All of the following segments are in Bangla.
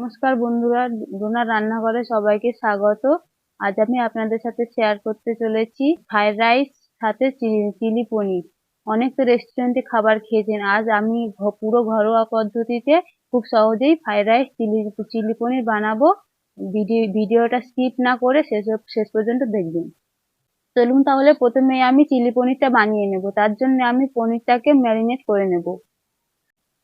নমস্কার বন্ধুরা, রুনার রান্নাঘরে সবাইকে স্বাগত। আজ আমি আপনাদের সাথে শেয়ার করতে চলেছি ফ্রাইড রাইস সাথে চিলি পনির। অনেক তো রেস্টুরেন্টে খাবার খেয়েছেন, আজ আমি পুরো ঘরোয়া পদ্ধতিতে খুব সহজেই ফ্রাইড রাইস চিলি পনির বানাবো। ভিডিওটা স্কিপ না করে শেষ পর্যন্ত দেখবেন। চলুন তাহলে প্রথমে আমি চিলি পনিরটা বানিয়ে নেব। তার জন্য আমি পনিরটাকে ম্যারিনেট করে নেব।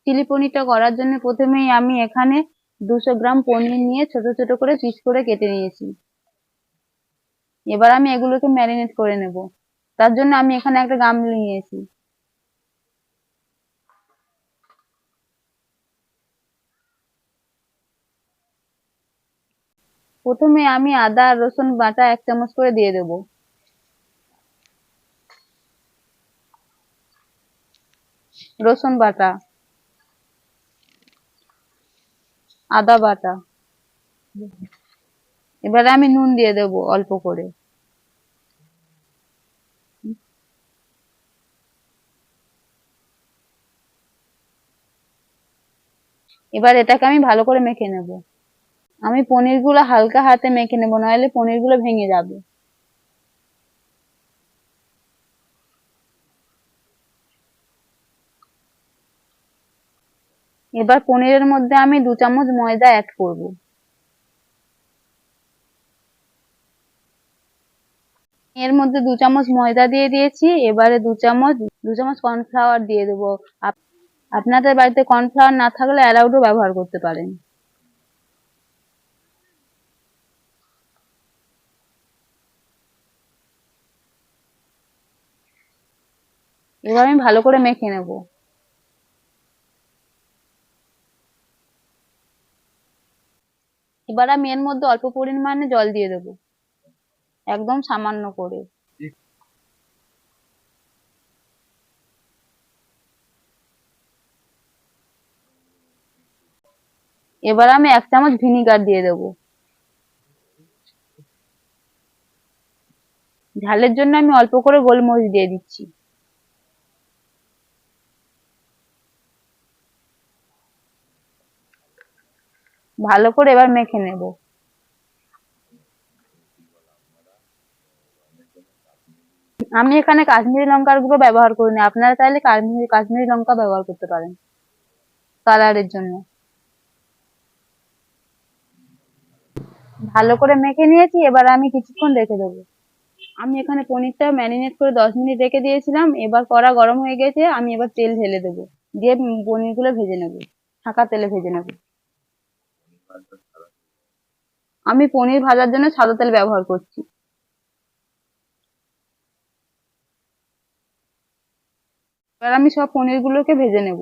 চিলি পনিরটা করার জন্য প্রথমেই আমি এখানে 200 গ্রাম পনির নিয়ে ছোট ছোট করে পিস করে কেটে নিয়েছি। এবার আমি এগুলোকে ম্যারিনেট করে নেব। তার জন্য আমি এখানে একটা গামলা নিয়েছি। প্রথমে আমি আদা আর রসুন বাটা 1 চামচ করে দিয়ে দেব। রসুন বাটা, আদা বাটা, এবারে আমি নুন দিয়ে দেব অল্প করে। এবার এটাকে আমি ভালো করে মেখে নেব। আমি পনিরগুলো হালকা হাতে মেখে নেব, নইলে পনিরগুলো ভেঙে যাবে। এবার পনিরের মধ্যে আমি 2 চামচ ময়দা অ্যাড করব। এর মধ্যে 2 চামচ ময়দা দিয়ে দিয়েছি। এবারে 2 চামচ কর্নফ্লাওয়ার দিয়ে দেবো। আপনাদের বাড়িতে কর্নফ্লাওয়ার না থাকলে অ্যারারুটও ব্যবহার করতে পারেন। এবার আমি ভালো করে মেখে নেব। এবার আমি এর মধ্যে অল্প পরিমাণে জল দিয়ে দেব, একদম সামান্য করে। এবার আমি 1 চামচ ভিনিগার দিয়ে দেব। ঝালের জন্য আমি অল্প করে গোলমরিচ দিয়ে দিচ্ছি। ভালো করে এবার মেখে নেব। আমি এখানে কাশ্মীরি লঙ্কার গুঁড়ো ব্যবহার করিনি, আপনারা চাইলে কাশ্মীরি লঙ্কা ব্যবহার করতে পারেন কালারের জন্য। ভালো করে মেখে নিয়েছি, এবার আমি কিছুক্ষণ রেখে দেবো। আমি এখানে পনিরটা ম্যারিনেট করে 10 মিনিট রেখে দিয়েছিলাম। এবার কড়া গরম হয়ে গেছে, আমি এবার তেল ঢেলে দেবো, দিয়ে পনিরগুলো ভেজে নেব, ছাঁকা তেলে ভেজে নেব। আমি পনির ভাজার জন্য সাদা তেল ব্যবহার করছি। এবার আমি সব পনিরগুলোকে ভেজে নেব।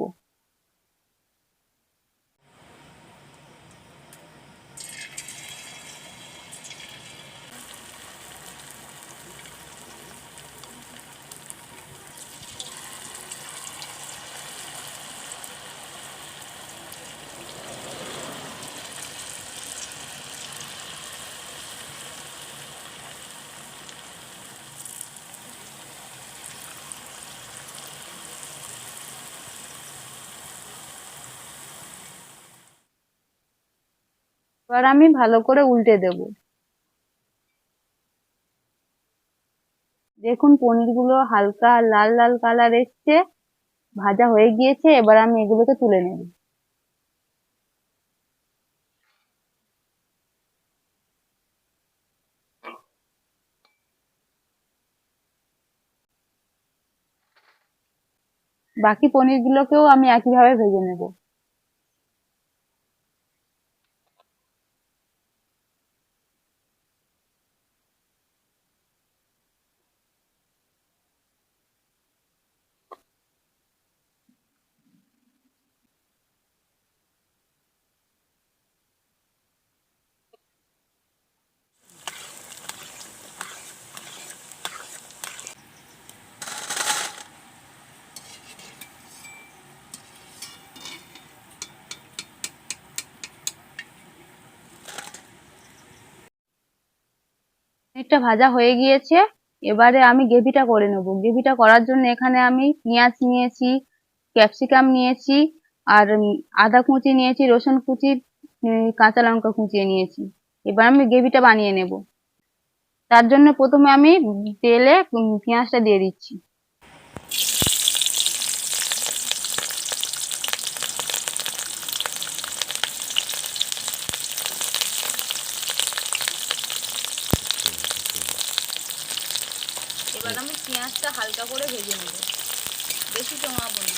এবার আমি ভালো করে উল্টে দেব। দেখুন পনিরগুলো হালকা লাল লাল কালার এসছে, ভাজা হয়ে গিয়েছে। এবার আমি এগুলোকে তুলে নেব। বাকি পনিরগুলোকেও আমি একইভাবে ভেজে নেব। পনিরটা ভাজা হয়ে গিয়েছে। এবারে আমি গ্রেভিটা করে নেব। গ্রেভিটা করার জন্য এখানে আমি পেঁয়াজ নিয়েছি, ক্যাপসিকাম নিয়েছি, আর আদা কুচি নিয়েছি, রসুন কুচি কাঁচা লঙ্কা কুচিয়ে নিয়েছি। এবার আমি গ্রেভিটা বানিয়ে নেব। তার জন্য প্রথমে আমি তেলে পেঁয়াজটা দিয়ে দিচ্ছি। এবার আমি পেঁয়াজটা হালকা করে ভেজে নেব, বেশি জমাবো না।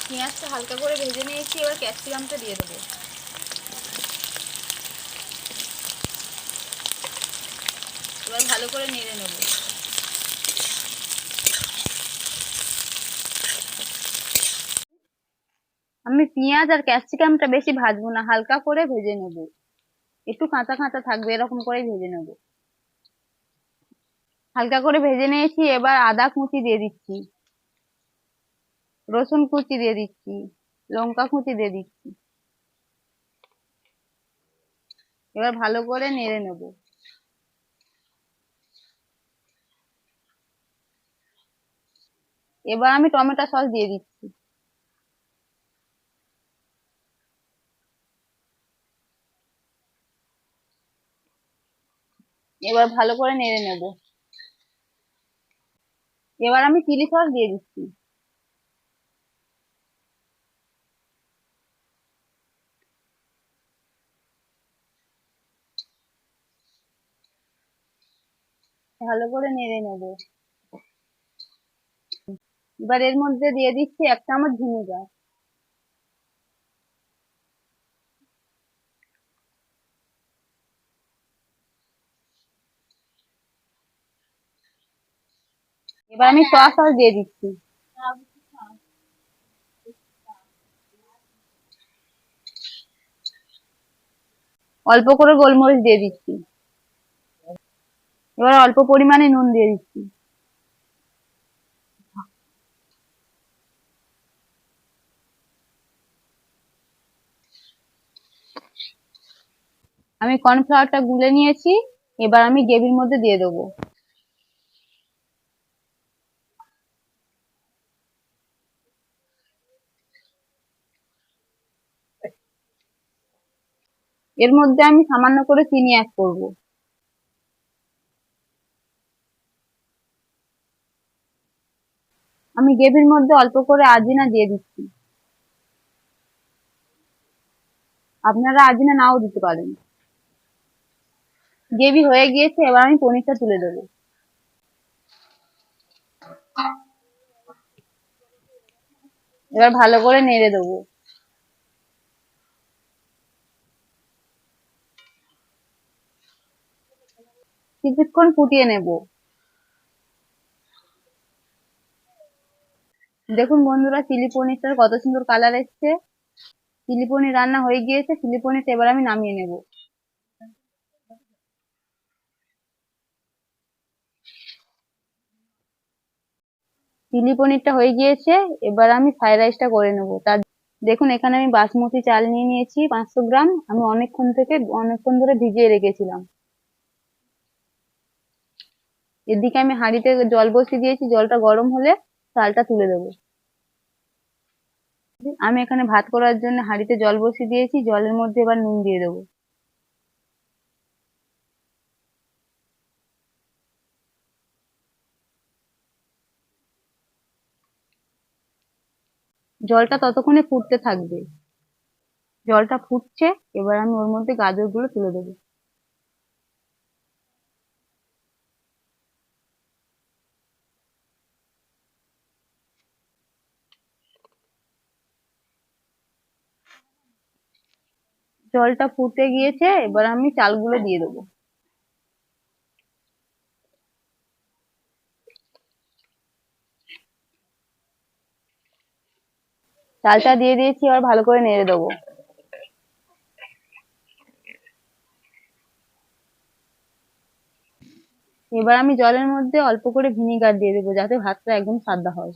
পেঁয়াজটা হালকা করে ভেজে নিয়েছি, এবার ক্যাপসিকামটা দিয়ে দেবো। এবার ভালো করে নেড়ে নেব। আমি পেঁয়াজ আর ক্যাপসিকামটা বেশি ভাজবো না, হালকা করে ভেজে নেব, একটু কাঁচা কাঁচা থাকবে এরকম করে ভেজে নেব। হালকা করে ভেজে নিয়েছি, এবার আদা কুচি দিয়ে দিচ্ছি, রসুন কুচি দিয়ে দিচ্ছি, লঙ্কা কুচি দিয়ে দিচ্ছি। এবার ভালো করে নেড়ে নেব। এবার আমি টমেটো সস দিয়ে দিচ্ছি। এবার ভালো করে নেড়ে নেব। এবার আমি চিলি সস দিয়ে দিচ্ছি। ভালো করে নেড়ে নেব। এবার এর মধ্যে দিয়ে দিচ্ছি 1 চামচ ভিনেগার। এবার আমি সয়া সস দিয়ে দিচ্ছি। অল্প করে গোলমরিচ দিয়ে দিচ্ছি। এবার অল্প পরিমাণে নুন দিয়ে দিচ্ছি। আমি কর্নফ্লাওয়ারটা গুলে নিয়েছি, এবার আমি গ্রেভির মধ্যে দিয়ে দেবো। এর মধ্যে আমি সামান্য করে চিনি অ্যাড করব। আমি গ্রেভির মধ্যে অল্প করে আজিনা দিয়ে দিচ্ছি। আপনারা আজিনা নাও দিতে পারেন। গ্রেভি হয়ে গিয়েছে, এবার আমি পনিরটা তুলে দেবো। এবার ভালো করে নেড়ে দেবো। কিছুক্ষণ ফুটিয়ে নেব। দেখুন বন্ধুরা, চিলি পনিরটার কত সুন্দর কালার এসছে। চিলি পনির রান্না হয়ে গিয়েছে। চিলি পনিরটা এবার আমি নামিয়ে নেব। চিলি পনিরটা হয়ে গিয়েছে, এবার আমি ফ্রাইড রাইসটা করে নেব। তার দেখুন, এখানে আমি বাসমতি চাল নিয়ে নিয়েছি 500 গ্রাম। আমি অনেকক্ষণ ধরে ভিজিয়ে রেখেছিলাম। এদিকে আমি হাঁড়িতে জল বসিয়ে দিয়েছি, জলটা গরম হলে চালটা তুলে দেবো। আমি এখানে ভাত করার জন্য হাঁড়িতে জল বসিয়ে দিয়েছি, জলের মধ্যে এবার নুন দিয়ে দেবো। জলটা ততক্ষণে ফুটতে থাকবে। জলটা ফুটছে, এবার আমি ওর মধ্যে গাজরগুলো তুলে দেবো। জলটা ফুটে গিয়েছে, এবার আমি চালগুলো দিয়ে দেবো। চালটা দিয়ে দিয়েছি, এবার ভালো করে নেড়ে দেবো। এবার আমি জলের মধ্যে অল্প করে ভিনিগার দিয়ে দেবো, যাতে ভাতটা একদম সাদা হয়।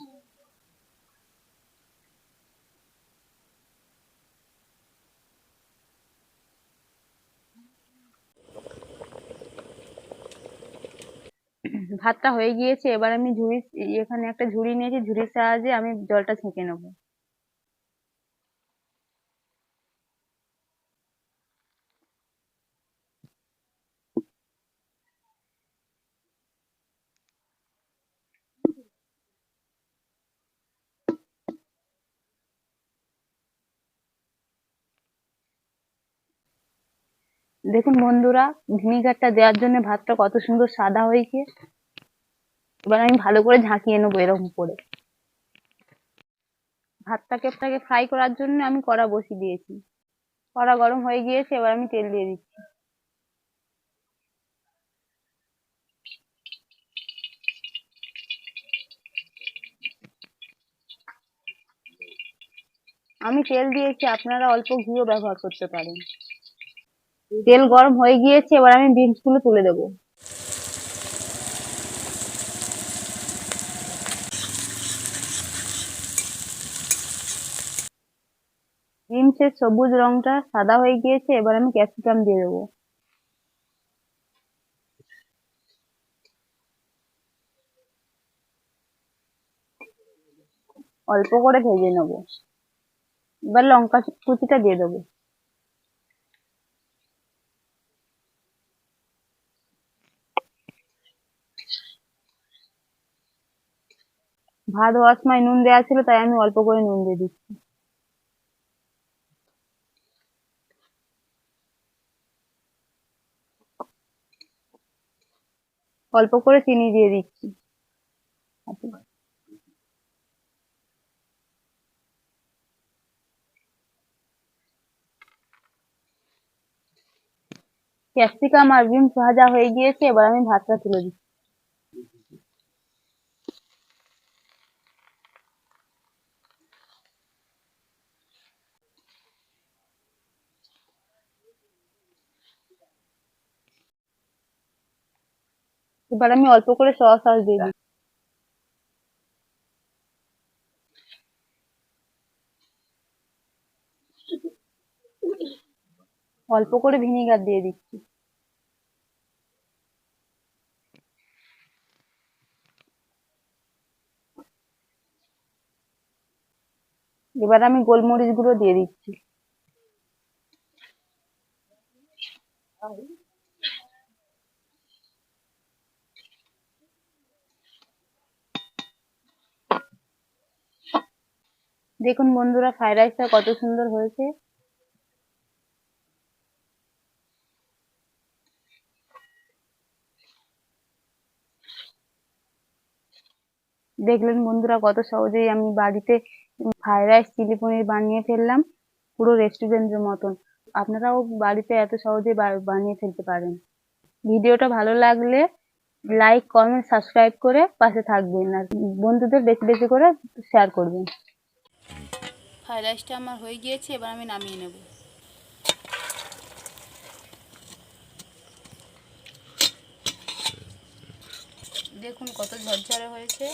ভাতটা হয়ে গিয়েছে, এবার আমি এখানে একটা ঝুড়ি নিয়েছি, ঝুড়ির সাহায্যে আমি জলটা ছেঁকে নেবো। দেখুন বন্ধুরা, ভিনিগারটা দেওয়ার জন্য ভাতটা কত সুন্দর সাদা হয়েছে। এবার আমি ভালো করে ঝাঁকিয়ে নেবো এরকম করে। ভাতটাকে ফ্রাই করার জন্য আমি কড়া বসিয়ে দিয়েছি। কড়া গরম হয়ে গিয়েছে, এবার আমি তেল দিয়ে দিচ্ছি। আমি তেল দিয়েছি, আপনারা অল্প ঘিও ব্যবহার করতে পারেন। তেল গরম হয়ে গিয়েছে, এবার আমি বিনস গুলো তুলে দেবো। বিনসের সবুজ রংটা সাদা হয়ে গিয়েছে, এবার আমি ক্যাপসিকাম দিয়ে দেবো। অল্প করে ভেজে নেবো। এবার লঙ্কা কুচিটা দিয়ে দেবো। ভাত হওয়ার সময় নুন দেওয়া ছিল, তাই আমি অল্প করে নুন দিয়ে দিচ্ছি। অল্প করে চিনি দিয়ে দিচ্ছি। ক্যাপসিকাম আর বিনস ভাজা হয়ে গিয়েছে, এবার আমি ভাতটা তুলে দিচ্ছি। এবার আমি অল্প করে সয়া সস দিয়ে দিচ্ছি। অল্প করে ভিনিগার দিয়ে দিচ্ছি। এবার আমি গোলমরিচ গুঁড়ো দিয়ে দিচ্ছি। দেখুন বন্ধুরা, ফ্রাইড রাইসটা কত সুন্দর হয়েছে। দেখলেন বন্ধুরা, কত সহজেই আমি বাড়িতে ফ্রাইড রাইস চিলি পনির বানিয়ে ফেললাম, পুরো রেস্টুরেন্টের মতন। আপনারাও বাড়িতে এত সহজেই বানিয়ে ফেলতে পারেন। ভিডিওটা ভালো লাগলে লাইক, কমেন্ট, সাবস্ক্রাইব করে পাশে থাকবেন, আর বন্ধুদের বেশি বেশি করে শেয়ার করবেন। ফ্রাইড রাইসটা আমার হয়ে গিয়েছে, এবার আমি নামিয়ে নেব। দেখুন কত ঝরঝরে হয়েছে।